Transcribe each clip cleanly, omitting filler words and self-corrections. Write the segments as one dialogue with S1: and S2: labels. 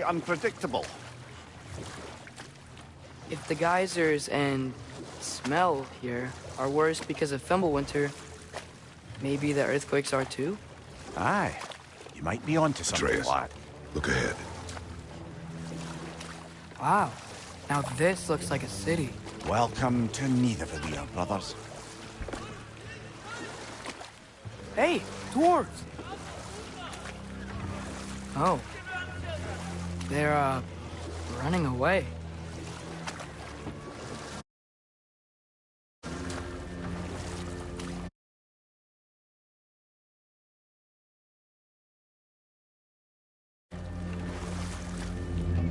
S1: unpredictable.
S2: If the geysers and smell here are worse because of Fimbulwinter, maybe the earthquakes are too?
S1: Aye. You might be onto something,
S3: Atreus,
S1: lad.
S3: look ahead.
S2: Wow. Now this looks like a city.
S1: Welcome to Nidavellir, brothers.
S2: Hey, dwarves! Oh. They're, running away.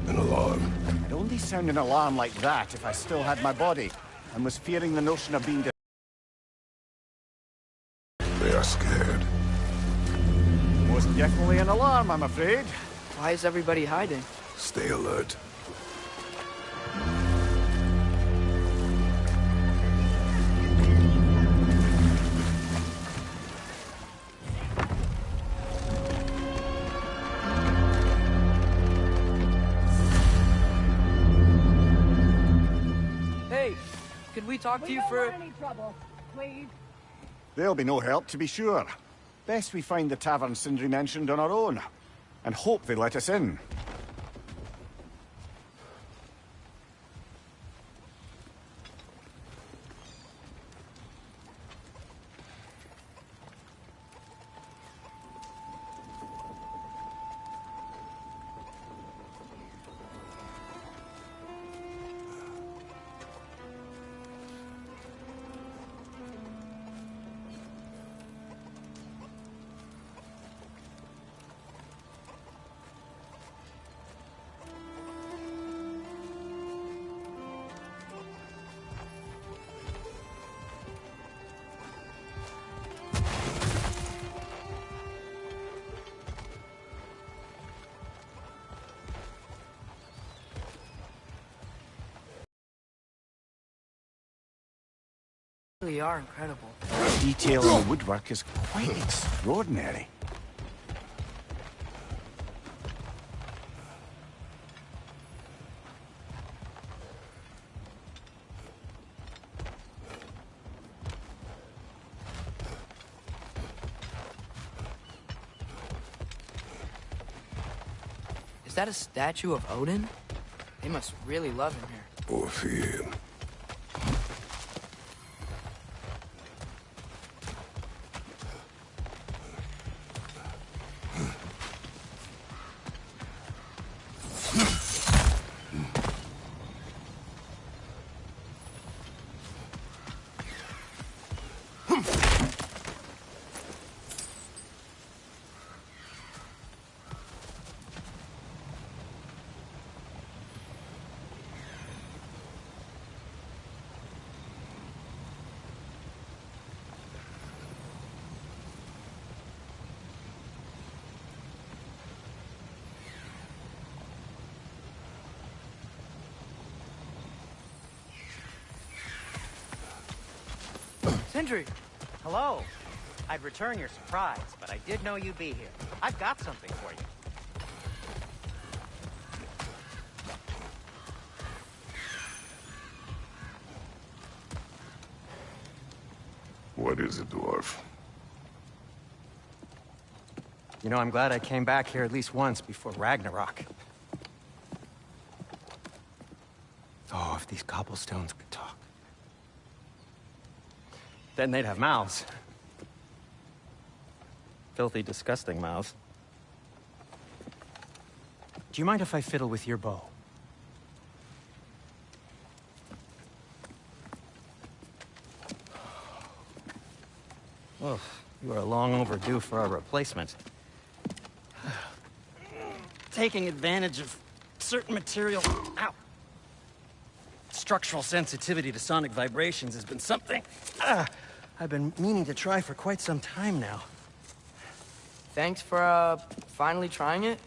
S3: An alarm.
S1: I'd only sound an alarm like that if I still had my body, and was fearing the notion of being
S3: They are scared.
S1: Most definitely an alarm, I'm afraid.
S2: Why is everybody hiding?
S3: Stay alert.
S2: Hey, could we talk to you for...
S4: any trouble, please.
S1: There'll be no help, to be sure. Best we find the tavern Sindri mentioned on our own, and hope they let us in.
S2: Really are incredible.
S1: The detail in the woodwork is quite extraordinary.
S2: Is that a statue of Odin? They must really love him here.
S3: Or fear him.
S2: Sindri!
S5: Hello. I'd return your surprise, but I did know you'd be here. I've got something for you.
S3: What is it, dwarf?
S5: You know, I'm glad I came back here at least once before Ragnarok. Oh, if these cobblestones could talk. Then they'd have mouths. Filthy, disgusting mouths. Do you mind if I fiddle with your bow? Well, you are long overdue for a replacement. Taking advantage of certain material... Ow! Structural sensitivity to sonic vibrations has been something I've been meaning to try for quite some time now.
S2: Thanks for, finally trying it.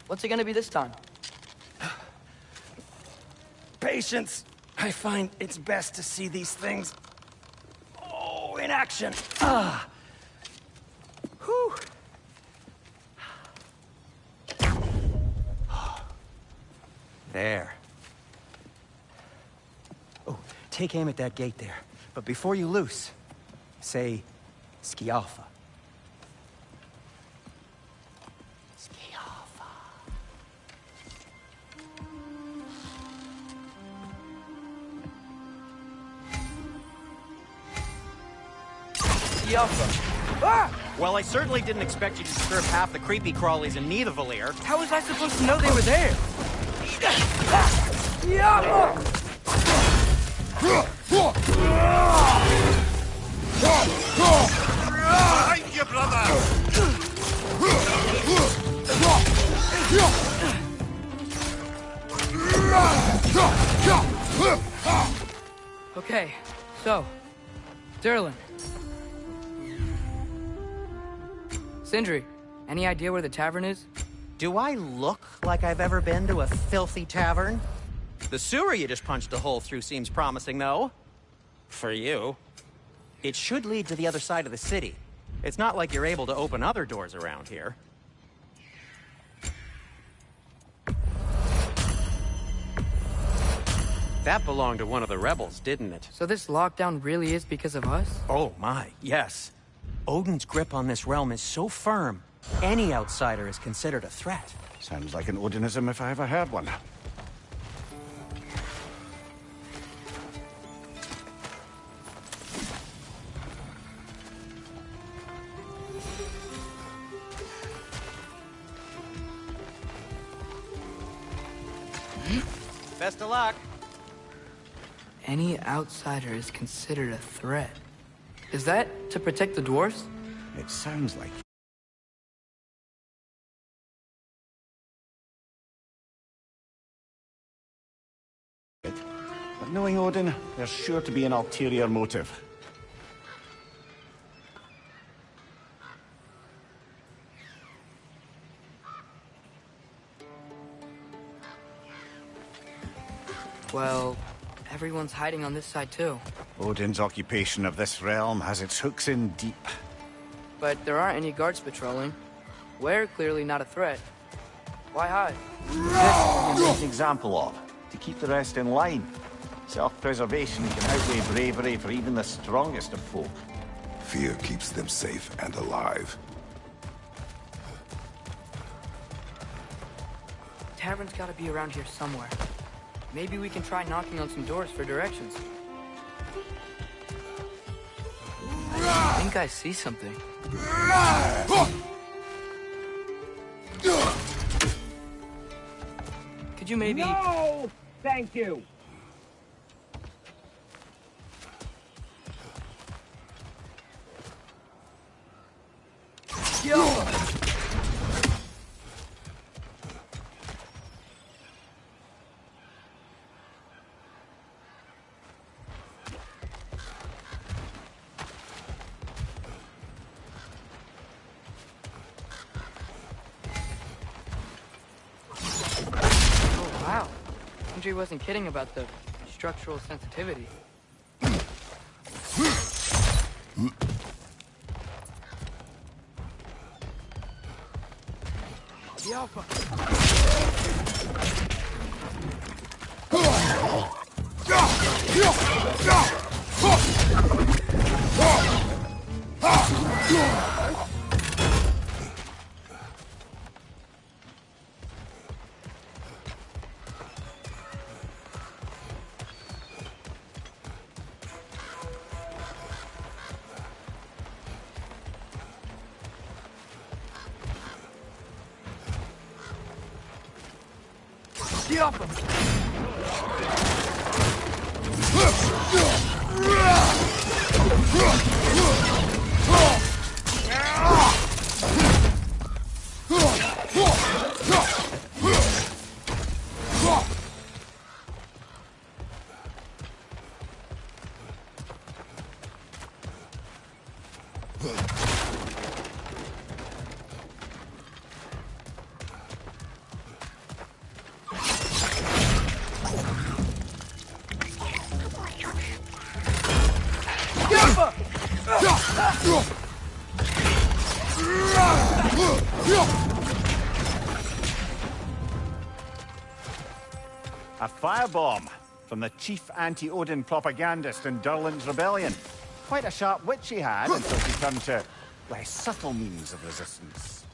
S2: What's it gonna be this time?
S5: Patience. I find it's best to see these things... Oh, in action. Whew. There. Oh, take aim at that gate there. But before you loose, say, Skialfa. Skialfa.
S2: Yalfa.
S4: Well, I certainly didn't expect you to disturb half the creepy crawlies in Nidavellir.
S2: How was I supposed to know they were there?
S3: Behind you, brother!
S2: Okay, so, Durlin. Sindri, any idea where the tavern is?
S4: Do I look like I've ever been to a filthy tavern? The sewer you just punched a hole through seems promising, though. For you. It should lead to the other side of the city. It's not like you're able to open other doors around here. That belonged to one of the rebels, didn't it?
S2: So this lockdown really is because of us?
S4: Oh my, yes. Odin's grip on this realm is so firm, any outsider is considered a threat.
S1: Sounds like an Odinism if I ever heard one.
S4: Best of luck.
S2: Any outsider is considered a threat. Is that to protect the dwarves?
S1: It sounds like it. But knowing Odin, there's sure to be an ulterior motive.
S2: Well, everyone's hiding on this side too.
S1: Odin's occupation of this realm has its hooks in deep.
S2: But there aren't any guards patrolling. We're clearly not a threat. Why hide?
S1: This is an example of, to keep the rest in line. Self-preservation can outweigh bravery for even the strongest of folk.
S3: Fear keeps them safe and alive.
S2: Tavern's gotta be around here somewhere. Maybe we can try knocking on some doors for directions. I think I see something. Could you maybe...
S6: No! Thank you!
S2: Yo! Wow. Sindri wasn't kidding about the structural sensitivity. The Alpha. The Alpha.
S1: A firebomb from the chief anti-Odin propagandist in Durlin's rebellion. Quite a sharp wit she had until she turned to less subtle means of resistance.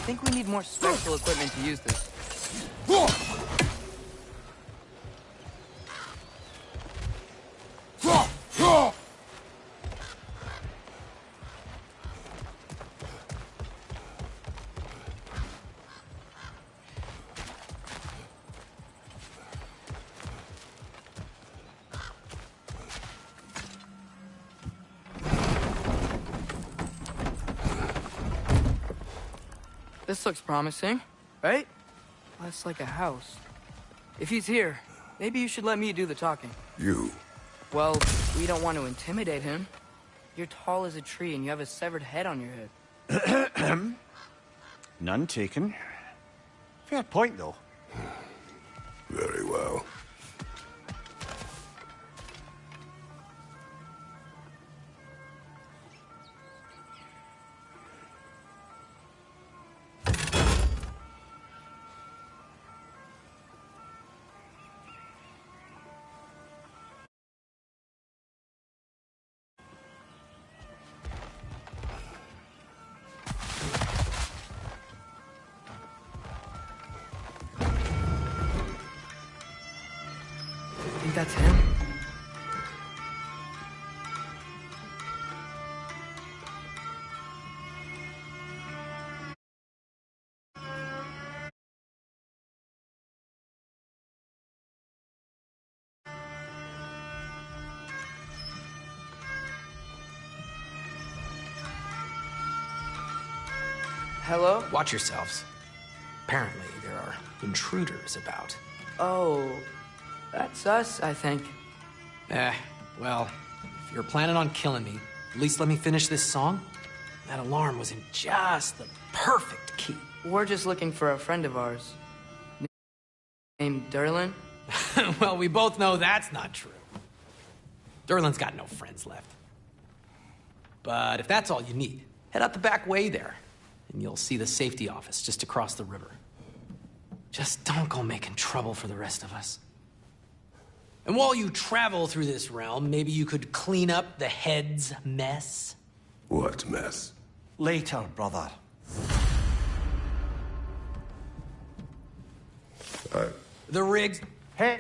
S2: I think we need more special equipment to use this. This looks promising, right? Less like a house. If he's here, maybe you should let me do the talking.
S3: You.
S2: Well, we don't want to intimidate him. You're tall as a tree and you have a severed head on your head.
S1: None taken. Fair point, though.
S3: Very well.
S2: Think that's him? Hello?
S7: Watch yourselves. Apparently, there are intruders about.
S2: Oh, that's us, I think.
S7: Well, if you're planning on killing me, at least let me finish this song. That alarm was in just the perfect key.
S2: We're just looking for a friend of ours. Named Durlin?
S7: Well, we both know that's not true. Durlin's got no friends left. But if that's all you need, head out the back way there, and you'll see the safety office just across the river. Just don't go making trouble for the rest of us. And while you travel through this realm, maybe you could clean up the head's mess?
S3: What mess?
S1: Later, brother.
S7: The rigs.
S1: Hey!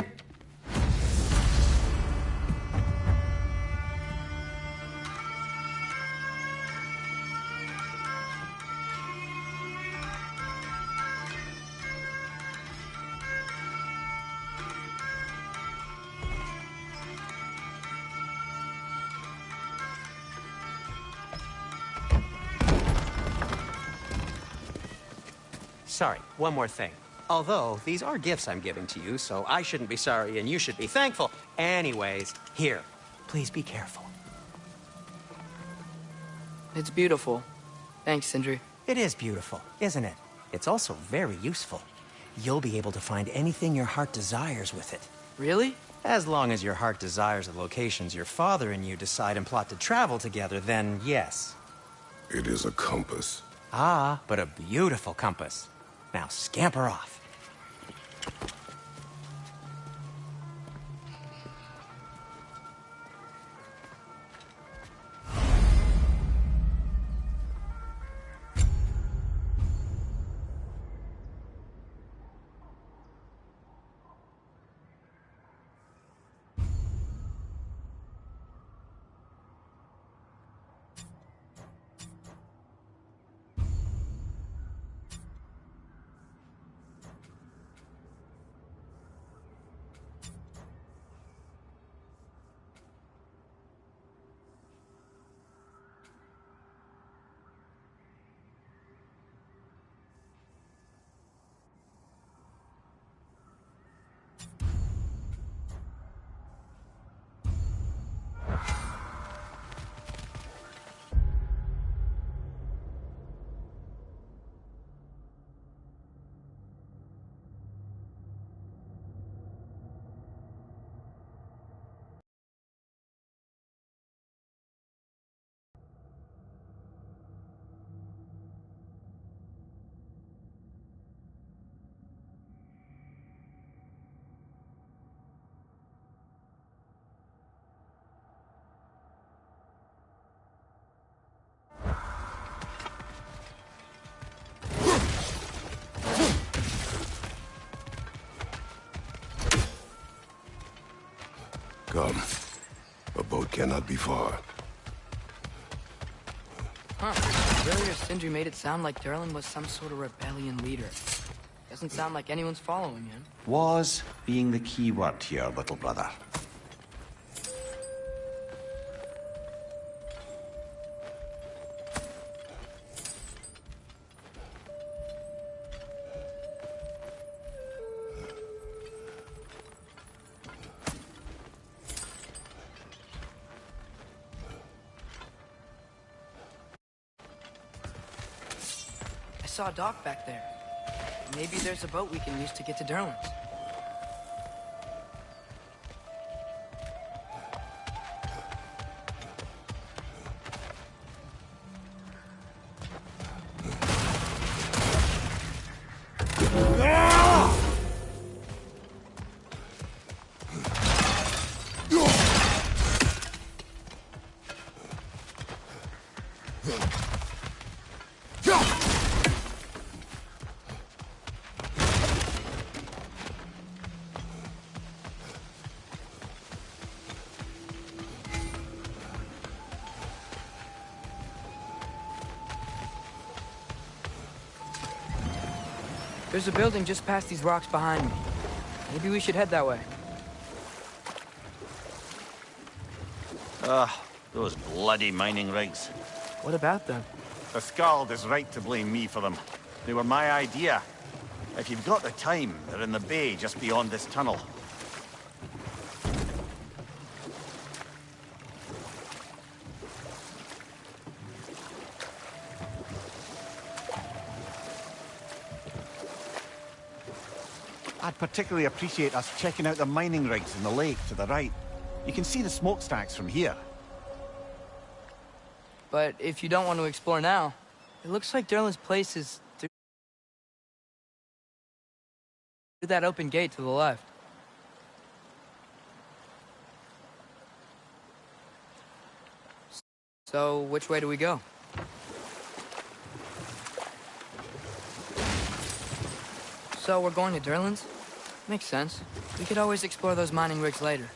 S4: sorry, one more thing. Although, these are gifts I'm giving to you, so I shouldn't be sorry and you should be thankful. Anyways, here, please be careful.
S2: It's beautiful. Thanks, Sindri.
S4: It is beautiful, isn't it? It's also very useful. You'll be able to find anything your heart desires with it.
S2: Really?
S4: As long as your heart desires the locations your father and you decide and plot to travel together, then yes.
S3: It is a compass.
S4: Ah, but a beautiful compass. Now scamper off.
S3: Come. A boat cannot be far.
S2: Huh. Earlier, Sindri made it sound like Durlin was some sort of rebellion leader. Doesn't sound like anyone's following him.
S8: Was being the key word here, little brother.
S2: I saw a dock back there. Maybe there's a boat we can use to get to Durlin's. There's a building just past these rocks behind me. Maybe we should head that way.
S1: Those bloody mining rigs.
S2: What about them?
S1: The Skald is right to blame me for them. They were my idea. If you've got the time, they're in the bay just beyond this tunnel. I'd particularly appreciate us checking out the mining rigs in the lake to the right. You can see the smokestacks from here.
S2: But if you don't want to explore now, it looks like Durlin's place is through that open gate to the left. So, which way do we go? So, we're going to Durlin's? Makes sense. We could always explore those mining rigs later.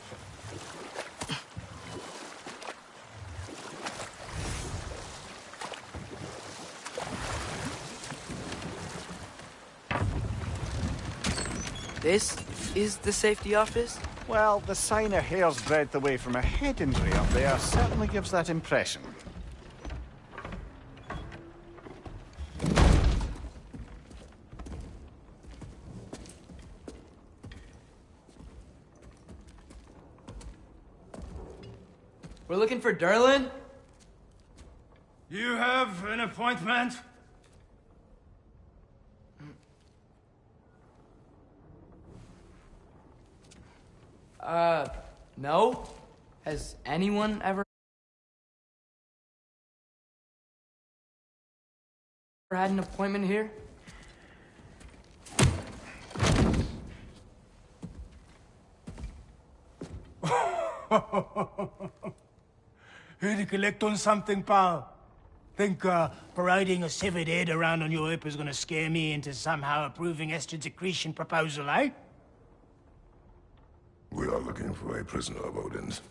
S2: This is the safety office?
S1: Well, the sign a hair's breadth away from a head injury up there certainly gives that impression.
S2: We're looking for Durlin?
S5: You have an appointment?
S2: No. Has anyone ever had an appointment here?
S5: Here to collect on something, pal? Think parading a severed head around on your hip is gonna scare me into somehow approving Estrid's accretion proposal, eh?
S3: We are looking for a prisoner of Odin's.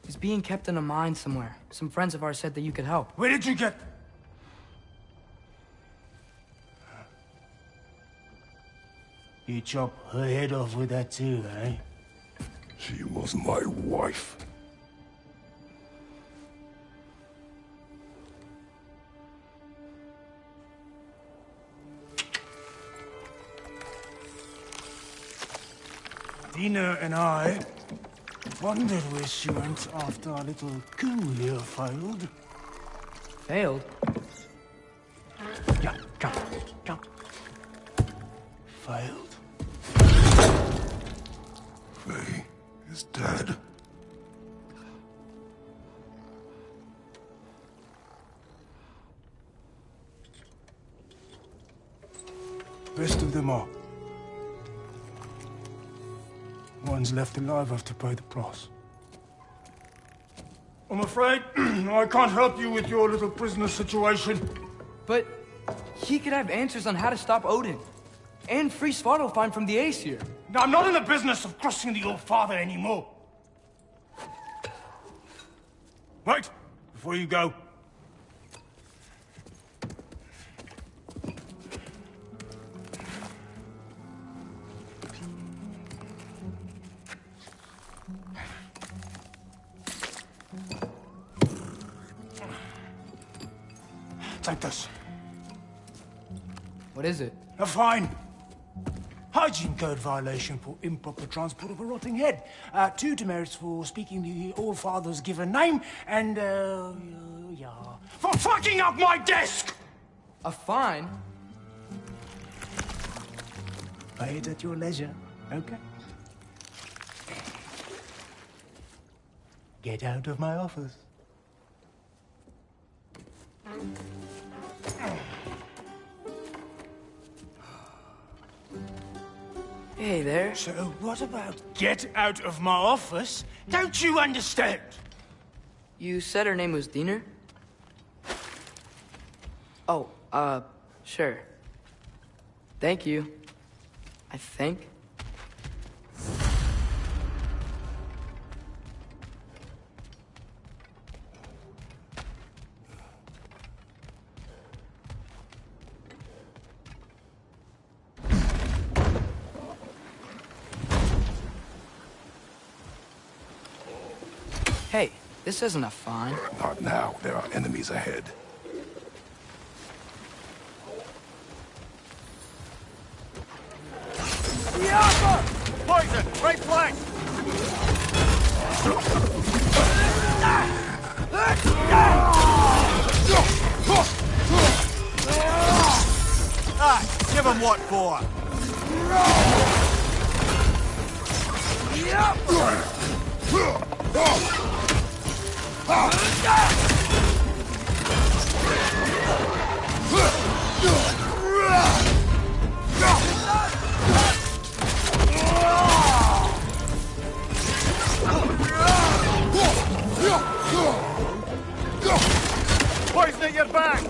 S2: He's being kept in a mine somewhere. Some friends of ours said that you could help.
S5: Where did you get... You chop her head off with that too, eh?
S3: She was my wife.
S5: Dina and I wondered where she went after our little coup here failed.
S2: Failed?
S5: Yeah, come. Failed.
S3: Faye is dead.
S5: Best of them all. One's left alive have to pay the price. I'm afraid I can't help you with your little prisoner situation.
S2: But he could have answers on how to stop Odin. And free Svartalfheim from the Aesir.
S5: Now, I'm not in the business of crossing the old father anymore. Wait, before you go. Take this.
S2: What is it?
S5: A fine. Hygiene code violation for improper transport of a rotting head. 2 demerits for speaking the All-Father's given name, and, yeah... for fucking up my desk!
S2: A fine?
S5: Pay it at your leisure, okay? Get out of my office.
S2: Hey there.
S5: So what about get out of my office? Don't you understand?
S2: You said her name was Diener? Oh, sure. Thank you. I think. Hey, this isn't a fine.
S3: Not now. There are enemies ahead.
S1: Poison! Right flank! Ah, give him what for! Poison at your back!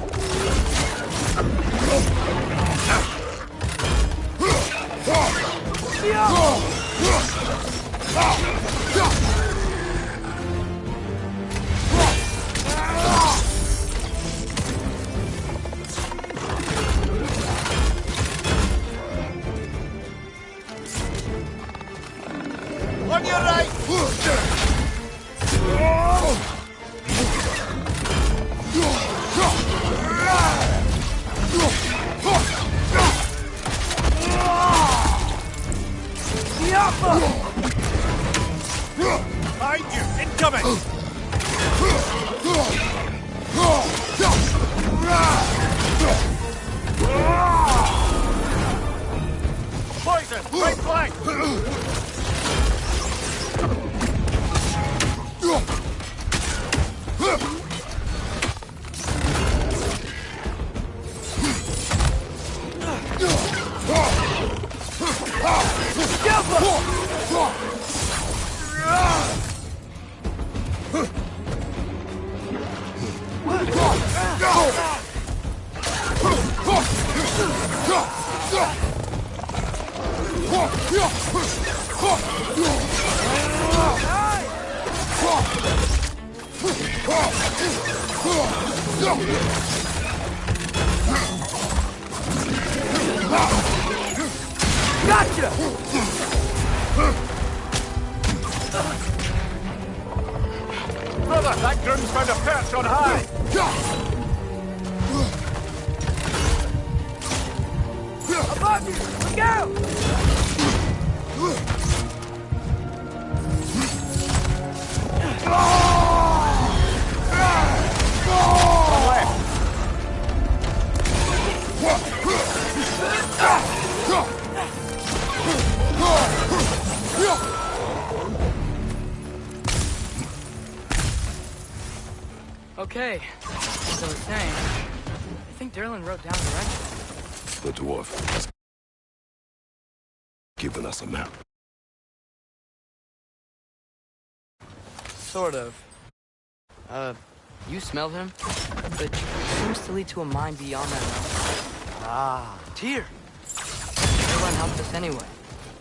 S1: On your right! position! Right flank!
S2: Gotcha!
S1: Brother, that groom's found a perch on high!
S2: Above you! Look out! Okay, so it's saying, I think Derlin wrote down directions.
S3: The dwarf has given us a map.
S2: Sort of. You smelled him, but it seems to lead to a mine beyond that mountain.
S1: Ah,
S2: Tyr! Derlin helped us anyway.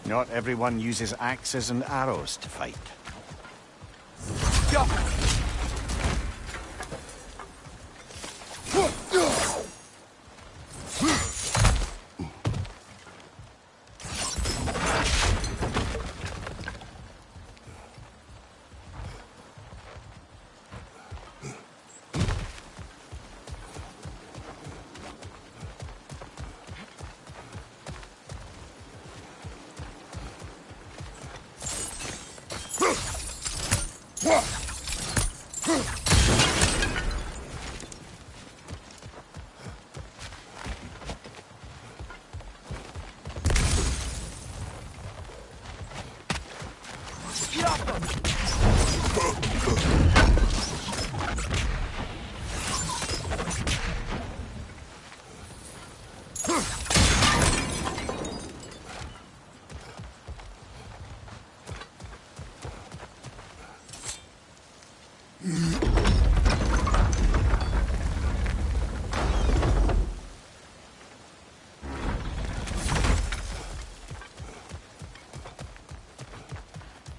S1: not everyone uses axes and arrows to fight.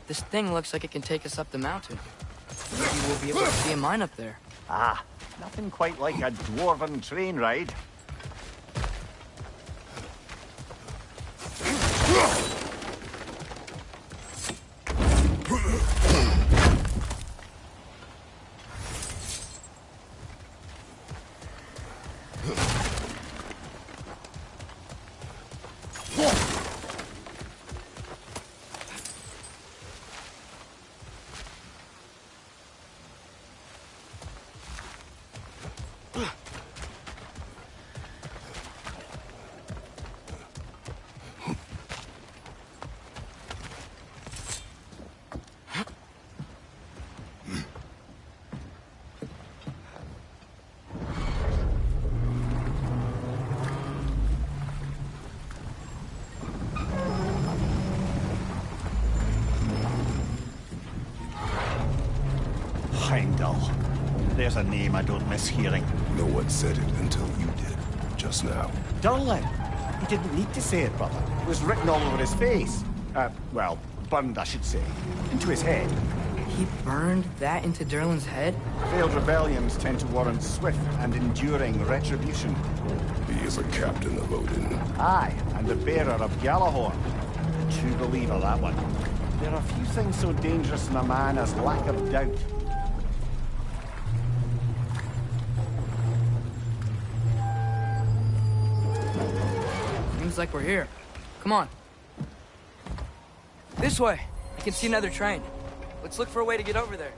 S2: This thing looks like it can take us up the mountain. Maybe we'll be able to see a mine up there.
S1: Ah, nothing quite like a dwarven train ride. Heimdall. There's a name I don't miss hearing.
S3: No one said it until you did, just now.
S1: Durlin. He didn't need to say it, brother. It was written all over his face. Well, burned, I should say. Into his head.
S2: He burned that into Derlin's head?
S1: Failed rebellions tend to warrant swift and enduring retribution.
S3: He is a captain of Odin.
S1: Aye, and the bearer of Gjallarhorn. A true believer, that one. There are few things so dangerous in a man as lack of doubt.
S2: Seems like we're here. Come on. This way. I can see another train. Let's look for a way to get over there.